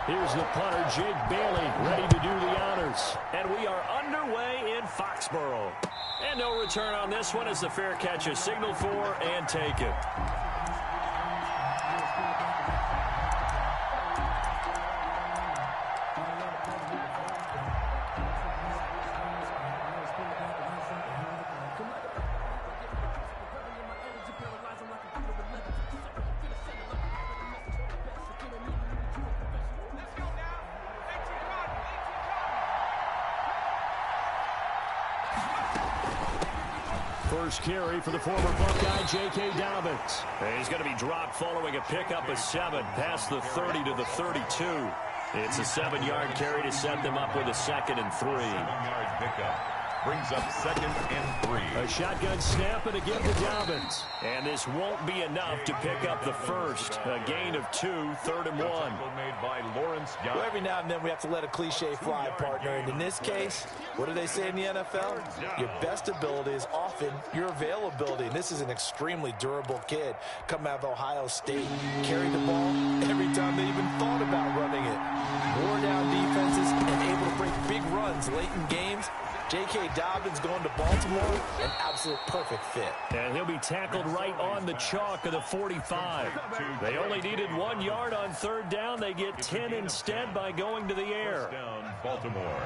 Here's the punter, Jake Bailey, ready to do the honors. And we are underway in Foxborough. And no return on this one as the fair catch is signaled for and taken. First carry for the former Buckeye, J.K. Dobbins. And he's going to be dropped following a pickup of 7 past the 30 to the 32. It's a 7-yard carry to set them up with a 2nd and 3. 7-yard pickup. Brings up 2nd and 3. A shotgun snap and a give to Dobbins. And this won't be enough to pick up the first. A gain of 2, 3rd and 1. Made by Lawrence Young. Well, every now and then we have to let a cliche fly, partner. And in this case, what do they say in the NFL? Your best ability is often your availability. And this is an extremely durable kid. Come out of Ohio State, carried the ball every time they even thought about running it. Wore down defenses and able to break big runs late in games. J.K. Dobbins going to Baltimore, an absolute perfect fit. And he'll be tackled right on the chalk of the 45. They only needed 1 yard on 3rd down. They get 10 instead by going to the air. First down, Baltimore.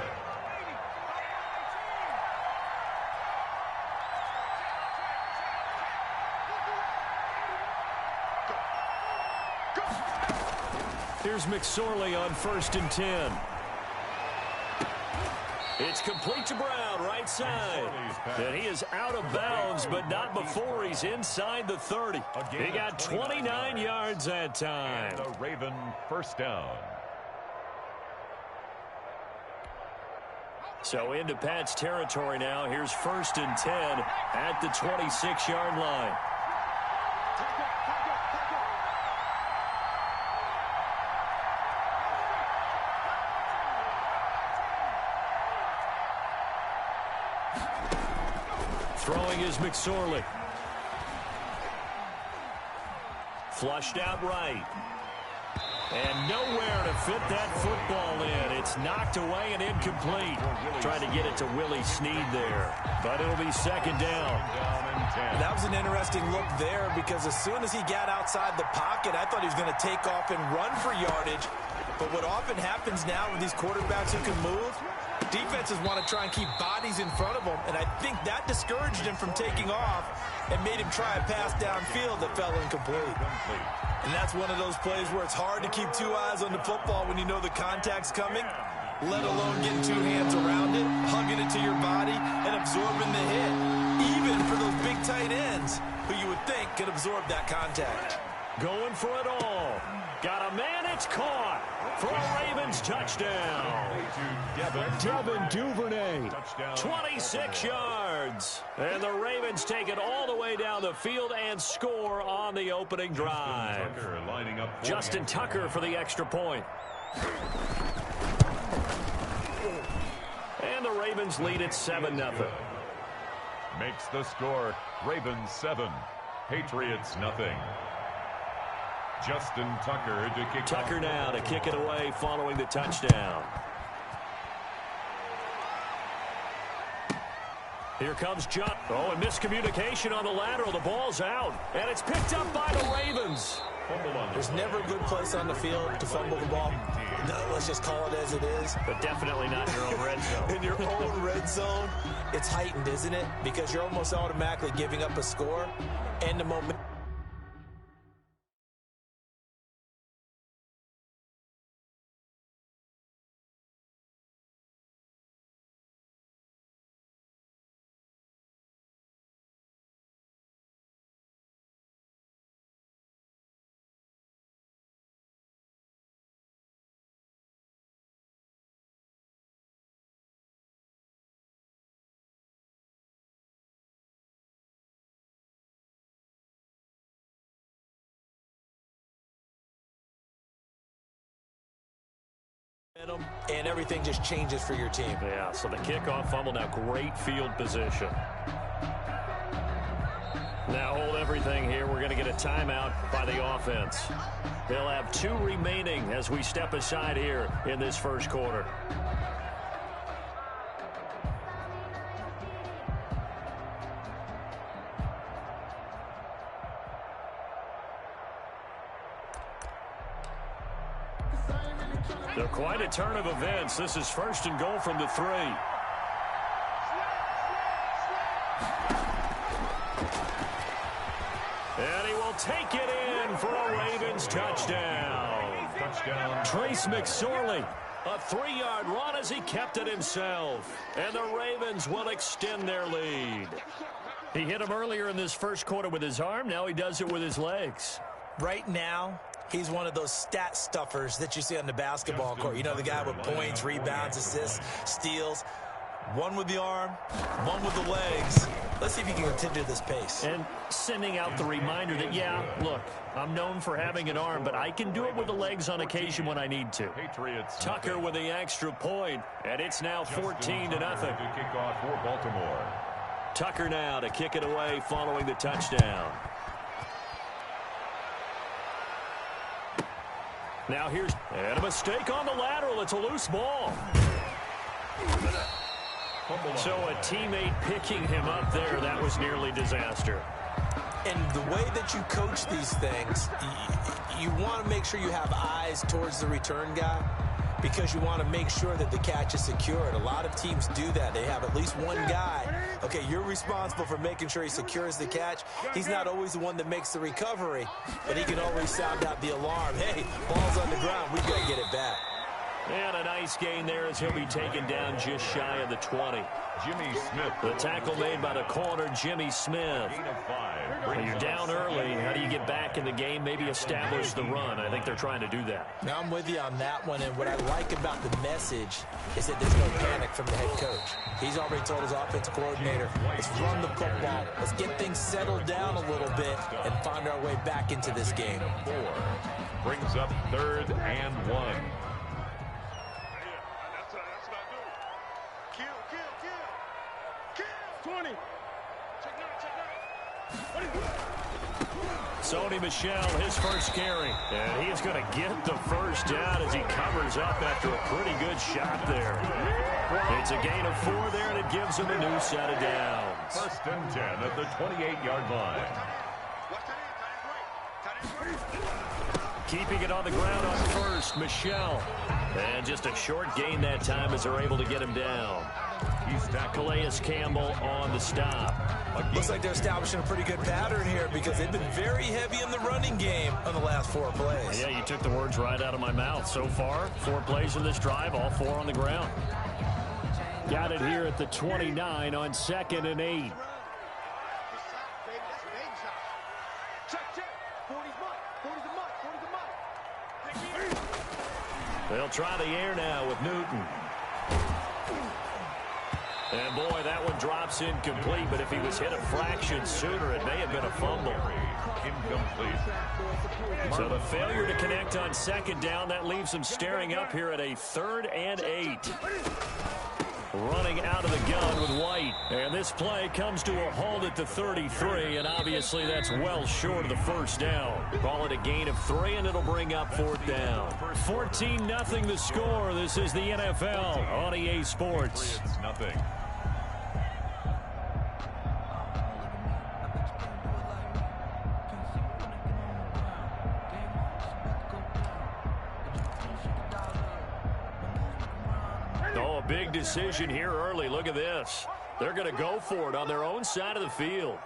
Here's McSorley on 1st and 10. It's complete to Brown, right side. And he is out of bounds, but not before he's inside the 30. He got 29 yards that time. And a Raven first down. So into Pat's territory now. Here's 1st and 10 at the 26-yard line. Throwing is McSorley. Flushed out right. And nowhere to fit that football in. It's knocked away and incomplete. Trying to get it to Willie Snead there. But it'll be 2nd down. That was an interesting look there because as soon as he got outside the pocket, I thought he was going to take off and run for yardage. But what often happens now with these quarterbacks who can move, defenses want to try and keep bodies in front of them, and I think that discouraged him from taking off and made him try a pass downfield that fell incomplete. And that's one of those plays where it's hard to keep 2 eyes on the football when you know the contact's coming, let alone getting 2 hands around it, hugging it to your body, and absorbing the hit, even for those big tight ends who you would think could absorb that contact. Going for it all. Got a man, it's caught for a Ravens touchdown. Devin Duvernay, 26 yards. And the Ravens take it all the way down the field and score on the opening drive. Justin Tucker for the extra point. And the Ravens lead at 7-0. Makes the score Ravens 7, Patriots nothing. Justin Tucker to kick Tucker now to kick it away following the touchdown. Here comes John. Oh, and miscommunication on the lateral. The ball's out. And it's picked up by the Ravens. There's never a good place on the field to fumble the ball. No, let's just call it as it is. But definitely not in your own red zone. In your own red zone, it's heightened, isn't it? Because you're almost automatically giving up a score and the moment. And everything just changes for your team. Yeah, so the kickoff fumble now, great field position. Now hold everything here. We're going to get a timeout by the offense. They'll have 2 remaining as we step aside here in this first quarter. They're quite a turn of events. This is 1st and goal from the 3. And he will take it in for a Ravens touchdown. Trace McSorley, a 3-yard run as he kept it himself. And the Ravens will extend their lead. He hit him earlier in this first quarter with his arm. Now he does it with his legs. Right now, he's one of those stat stuffers that you see on the basketball court. You know, the guy with points, rebounds, assists, steals. One with the arm, one with the legs. Let's see if he can continue this pace. And sending out the reminder that, yeah, look, I'm known for having an arm, but I can do it with the legs on occasion when I need to. Patriots. Tucker with the extra point, and it's now 14-0. Kick off for Baltimore. Tucker now to kick it away following the touchdown. Now here's and a mistake on the lateral. It's a loose ball. So a teammate picking him up there, that was nearly disaster. And the way that you coach these things, you want to make sure you have eyes towards the return guy because you want to make sure that the catch is secured. A lot of teams do that. They have at least one guy. Okay, you're responsible for making sure he secures the catch. He's not always the one that makes the recovery, but he can always sound out the alarm. Hey, ball's on the ground. We've got to get it back. And a nice gain there as he'll be taken down just shy of the 20. Jimmy Smith. The tackle made by the corner, Jimmy Smith. Gain of 5. When you're down early, how do you get back in the game, maybe establish the run? I think they're trying to do that. Now I'm with you on that one, and what I like about the message is that there's no panic from the head coach. He's already told his offensive coordinator, let's run the football, let's get things settled down a little bit and find our way back into this game. 4 brings up 3rd and 1. 20. Sony Michel, his first carry. And he's going to get the first down as he covers up after a pretty good shot there. It's a gain of 4 there, and it gives him a new set of downs. 1st and 10 at the 28-yard line. Keeping it on the ground on first, Michel. And just a short gain that time as they're able to get him down. He's Calais Campbell on the stop. Looks like they're establishing a pretty good pattern here because they've been very heavy in the running game on the last 4 plays. Yeah, you took the words right out of my mouth. So far, 4 plays in this drive, all 4 on the ground. Got it here at the 29 on 2nd and 8. They'll try the air now with Newton. And, boy, that one drops incomplete, but if he was hit a fraction sooner, it may have been a fumble. Incomplete. So the failure to connect on 2nd down, that leaves him staring up here at a 3rd and 8. Running out of the gun with White. And this play comes to a halt at the 33, and obviously that's well short of the first down. Call it a gain of 3, and it'll bring up 4th down. 14-0 the score. This is the NFL on EA Sports. Nothing. Oh, a big decision here early. Look at this. They're going to go for it on their own side of the field.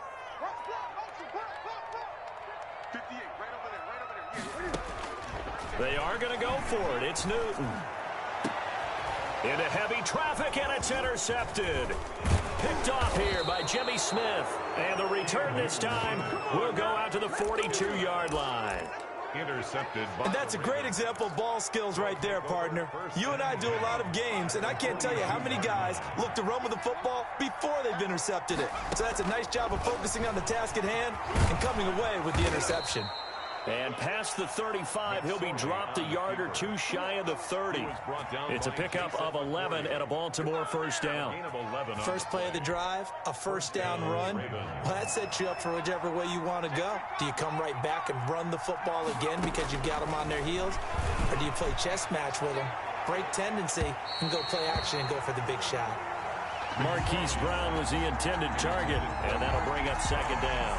They are going to go for it. It's Newton. Into heavy traffic, and it's intercepted. Picked off here by Jimmy Smith. And the return this time will go out to the 42-yard line. Intercepted. And that's a great example of ball skills right there, partner. You and I do a lot of games, and I can't tell you how many guys look to run with the football before they've intercepted it. So that's a nice job of focusing on the task at hand and coming away with the interception. And past the 35, he'll be dropped a yard or two shy of the 30. It's a pickup of 11 and a Baltimore first down. First play of the drive, a first down run. Well, that sets you up for whichever way you want to go. Do you come right back and run the football again because you've got them on their heels? Or do you play chess match with them, break tendency, and go play action and go for the big shot? Marquise Brown was the intended target, and that'll bring up second down.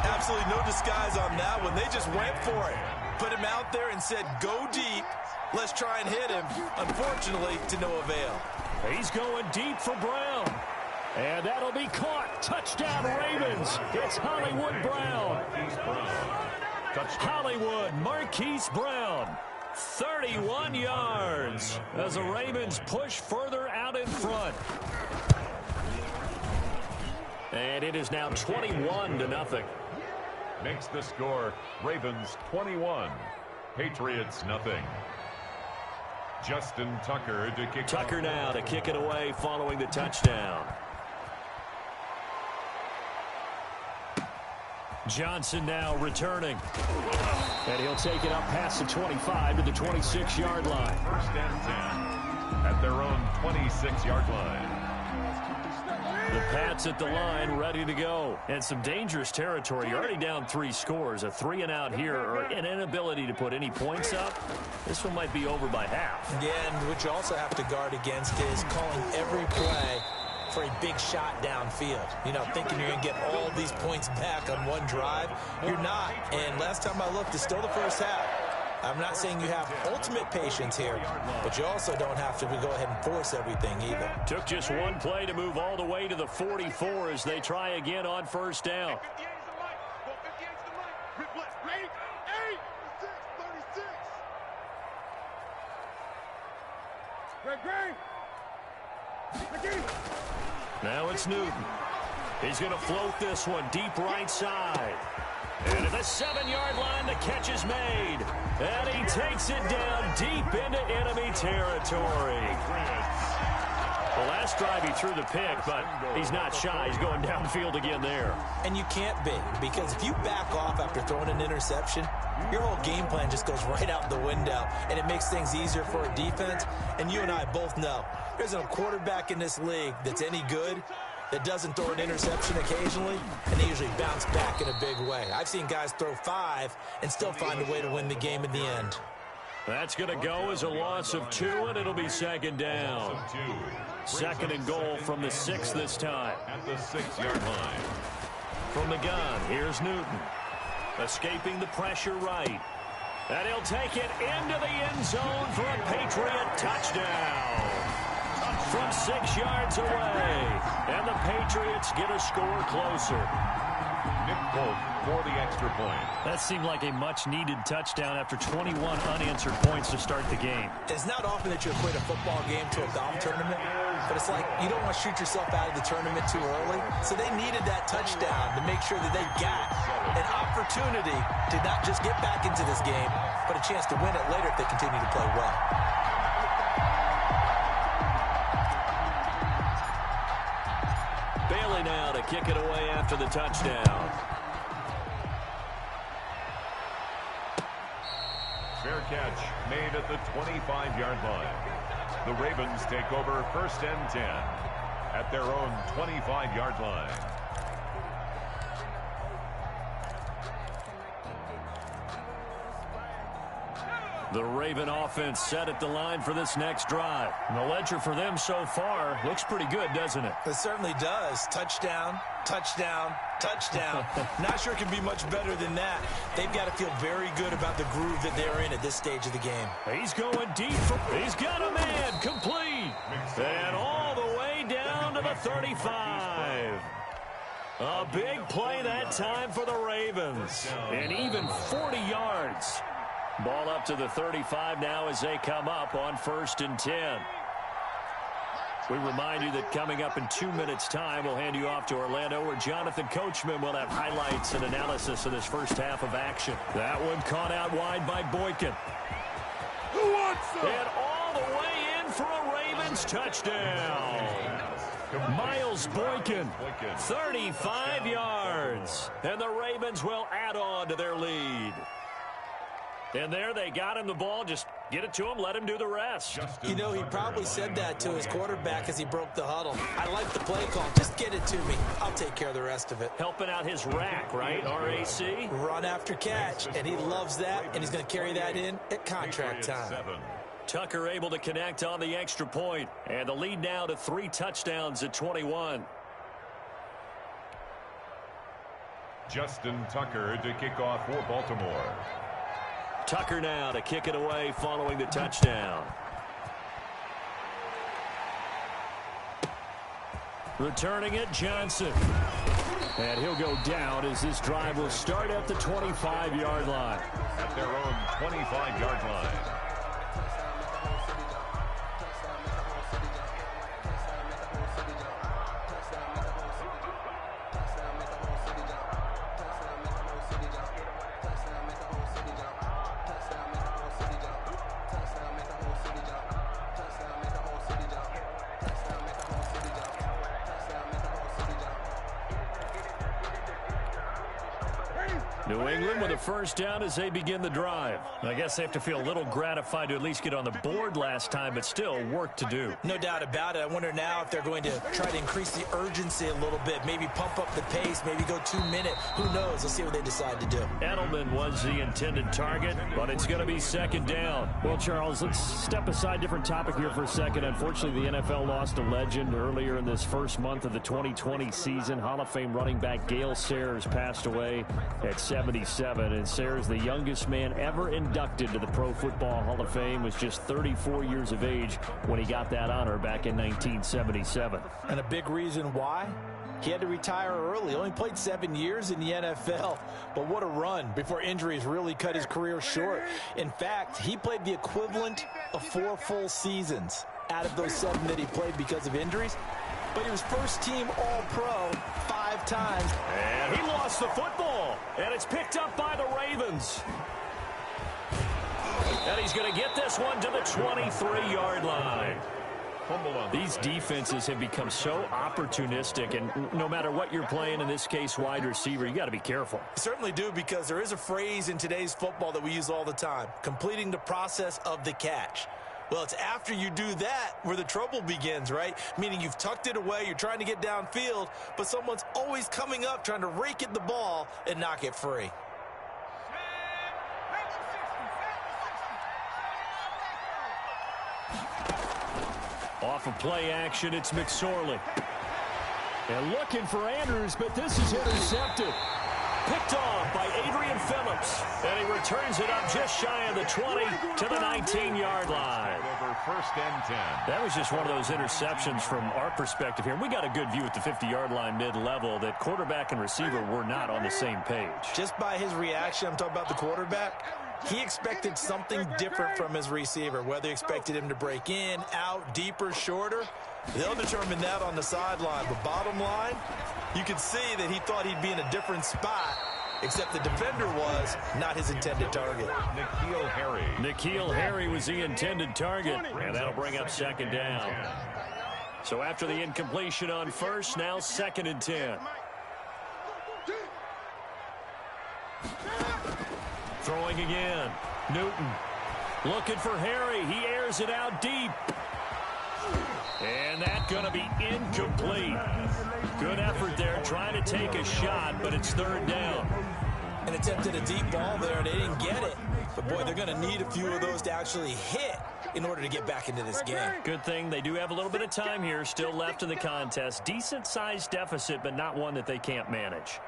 Absolutely no disguise on that one. They just went for it. Put him out there and said, go deep. Let's try and hit him. Unfortunately, to no avail. He's going deep for Brown. And that'll be caught. Touchdown, Ravens. It's Hollywood Brown. Hollywood, Marquise Brown. 31 yards as the Ravens push further out in front. And it is now 21-0. Makes the score Ravens 21, Patriots nothing. Justin Tucker to kick. Tucker now to kick it away following the touchdown. Johnson now returning. And he'll take it up past the 25 to the 26-yard line. First and 10 at their own 26-yard line. The Pats at the line, ready to go. And some dangerous territory. You're already down 3 scores. A 3-and-out here, or an inability to put any points up. This one might be over by half. Yeah, and what you also have to guard against is calling every play for a big shot downfield. You know, thinking you're going to get all these points back on one drive. You're not. And last time I looked, it's still the first half. I'm not saying you have ultimate patience here, but you also don't have to go ahead and force everything either. Took just one play to move all the way to the 44 as they try again on first down. Now it's Newton. He's going to float this one deep right side. And at the 7-yard line, the catch is made. And he takes it down deep into enemy territory. The last drive he threw the pick, but he's not shy. He's going downfield again there. And you can't be, because if you back off after throwing an interception, your whole game plan just goes right out the window, and it makes things easier for a defense. And you and I both know there's a quarterback in this league that's any good that doesn't throw an interception occasionally, and they usually bounce back in a big way. I've seen guys throw 5 and still find a way to win the game in the end. That's going to go as a loss of 2, and it'll be second down. Second and goal from the 6 this time. At the 6-yard line. From the gun, here's Newton. Escaping the pressure right. And he'll take it into the end zone for a Patriot touchdown. From 6 yards away. And the Patriots get a score closer. Nick Folk for the extra point. That seemed like a much-needed touchdown after 21 unanswered points to start the game. It's not often that you equate a football game to a golf tournament, but it's like you don't want to shoot yourself out of the tournament too early. So they needed that touchdown to make sure that they got an opportunity to not just get back into this game, but a chance to win it later if they continue to play well. Bailey now to kick it away after the touchdown. Fair catch made at the 25-yard line. The Ravens take over first and 10 at their own 25-yard line. The Raven offense set at the line for this next drive. And the ledger for them so far looks pretty good, doesn't it? It certainly does. Touchdown, touchdown, touchdown. Not sure it can be much better than that. They've got to feel very good about the groove that they're in at this stage of the game. He's going deep. He's got a man complete. And all the way down to the 35. A big play that time for the Ravens. And even 40 yards. Ball up to the 35 now as they come up on first and 10. We remind you that coming up in 2 minutes' time, we'll hand you off to Orlando, where Jonathan Coachman will have highlights and analysis of this first half of action. That one caught out wide by Boykin. Who wants it? And all the way in for a Ravens touchdown. Miles Boykin, 35 yards. And the Ravens will add on to their lead. And there they got him the ball. Just get it to him, let him do the rest. You know, he probably said that to his quarterback as he broke the huddle. I like the play call. Just get it to me. I'll take care of the rest of it. Helping out his rack, right? RAC? Run after catch, and he loves that, and he's going to carry that in at contract time. Tucker able to connect on the extra point, and the lead now to 3 touchdowns at 21. Justin Tucker to kick off for Baltimore. Tucker now to kick it away following the touchdown. Returning it, Johnson. And he'll go down as this drive will start at the 25-yard line. At their own 25-yard line. New England with a first down as they begin the drive. I guess they have to feel a little gratified to at least get on the board last time, but still work to do. No doubt about it. I wonder now if they're going to try to increase the urgency a little bit, maybe pump up the pace, maybe go 2-minute. Who knows? Let's see what they decide to do. Edelman was the intended target, but it's going to be second down. Well, Charles, let's step aside, different topic here for a second. Unfortunately, the NFL lost a legend earlier in this first month of the 2020 season. Hall of Fame running back Gale Sayers passed away at 77, and Sayers, the youngest man ever inducted to the Pro Football Hall of Fame, was just 34 years of age when he got that honor back in 1977. And a big reason why? He had to retire early. Only played 7 years in the NFL, but what a run before injuries really cut his career short. In fact, he played the equivalent of 4 full seasons out of those 7 that he played because of injuries. But he was first-team All-Pro 5 times. And he lost the football, and it's picked up by the Ravens. And he's going to get this one to the 23-yard line. These defenses have become so opportunistic, and no matter what you're playing, in this case wide receiver, you got to be careful. Certainly do, because there is a phrase in today's football that we use all the time: completing the process of the catch. Well, it's after you do that where the trouble begins, right? Meaning you've tucked it away, you're trying to get downfield, but someone's always coming up trying to rake at the ball and knock it free. Off of play action, it's McSorley. And looking for Andrews, but this is intercepted. Picked off by Adrian Phillips. And he returns it up just shy of the 20 to the 19-yard line. Over first and 10. That was just one of those interceptions from our perspective here. We got a good view at the 50-yard line mid-level that quarterback and receiver were not on the same page. Just by his reaction, I'm talking about the quarterback, he expected something different from his receiver, whether he expected him to break in, out, deeper, shorter. They'll determine that on the sideline. But bottom line, you could see that he thought he'd be in a different spot, except the defender was not his intended target. N'Keal Harry was the intended target, and that'll bring up second down. So after the incompletion on first, now second and 10. Throwing again. Newton looking for Harry. He airs it out deep. And that's going to be incomplete. Good effort there, trying to take a shot, but it's third down. And attempted a deep ball there, and they didn't get it. But, boy, they're going to need a few of those to actually hit in order to get back into this game. Good thing they do have a little bit of time here still left in the contest. Decent-sized deficit, but not one that they can't manage.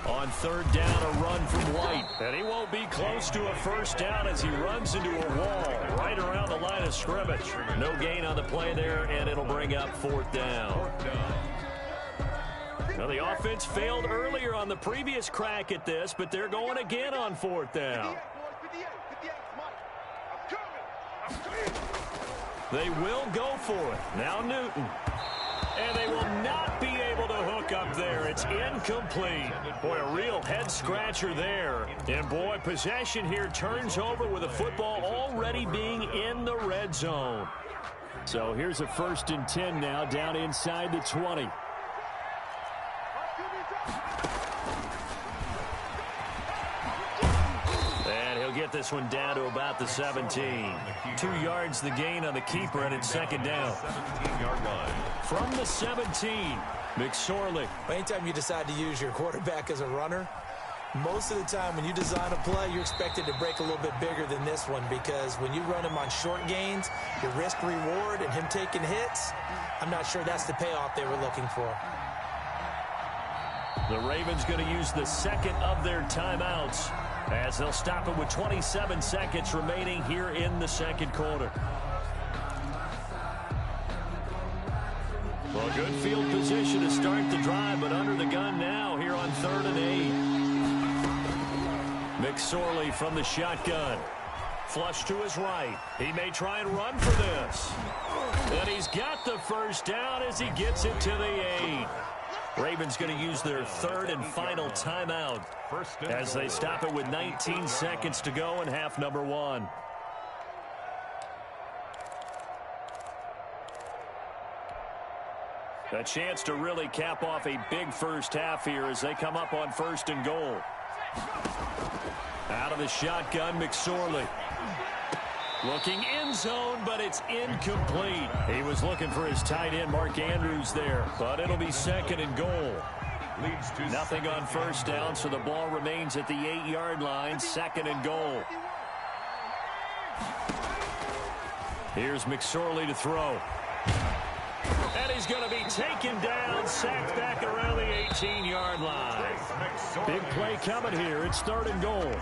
On third down, a run from White. And he won't be close to a first down as he runs into a wall right around the line of scrimmage. No gain on the play there, and it'll bring up fourth down. Now, the offense failed earlier on the previous crack at this, but they're going again on fourth down. They will go for it. Now Newton. And they will not be able to hook up there. It's incomplete. Boy, a real head-scratcher there. And, boy, possession here turns over with the football already being in the red zone. So here's a first and 10 now, down inside the 20. And get this one down to about the 17. 2 yards the gain on the keeper, and it's second down. 17-yard line. From the 17, McSorley. Anytime you decide to use your quarterback as a runner, most of the time when you design a play, you're expected to break a little bit bigger than this one, because when you run him on short gains, your risk-reward and him taking hits, I'm not sure that's the payoff they were looking for. The Ravens going to use the second of their timeouts as they'll stop it with 27 seconds remaining here in the second quarter. Well, good field position to start the drive, but under the gun now here on 3rd and 8. McSorley from the shotgun. Flush to his right. He may try and run for this. And he's got the first down as he gets it to the 8. Ravens going to use their 3rd and final timeout as they stop it with 19 seconds to go in half number 1. A chance to really cap off a big first half here as they come up on 1st and goal. Out of the shotgun, McSorley. Looking end zone, but it's incomplete. He was looking for his tight end, Mark Andrews, there, but it'll be 2nd and goal. Nothing on 1st down, so the ball remains at the 8-yard line, 2nd and goal. Here's McSorley to throw. And he's going to be taken down, sacked back around the 18-yard line. Big play coming here. It's 3rd and goal.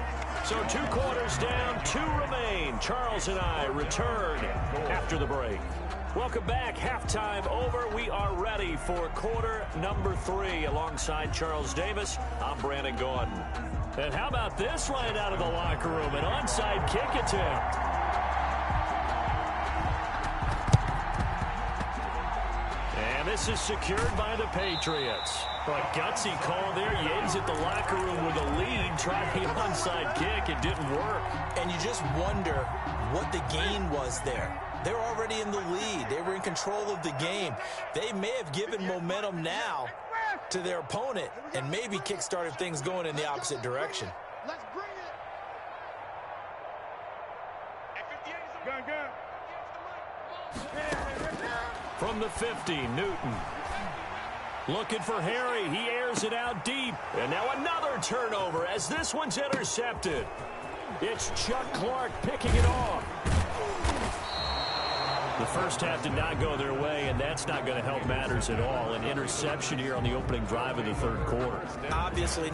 So 2 quarters down, 2 remain. Charles and I return after the break. Welcome back. Halftime over. We are ready for quarter number 3. Alongside Charles Davis, I'm Brandon Gordon. And how about this line out of the locker room? An onside kick attempt. And this is secured by the Patriots. But gutsy call there. You exit the locker room with a lead. Try the onside kick. It didn't work. And you just wonder what the gain was there. They're already in the lead. They were in control of the game. They may have given momentum now to their opponent and maybe kick-started things going in the opposite direction. Let's bring it. From the 50, Newton. Looking for Harry. He airs it out deep. And now another turnover as this one's intercepted. It's Chuck Clark picking it off. The first half did not go their way, and that's not going to help matters at all. An interception here on the opening drive of the 3rd quarter. Obviously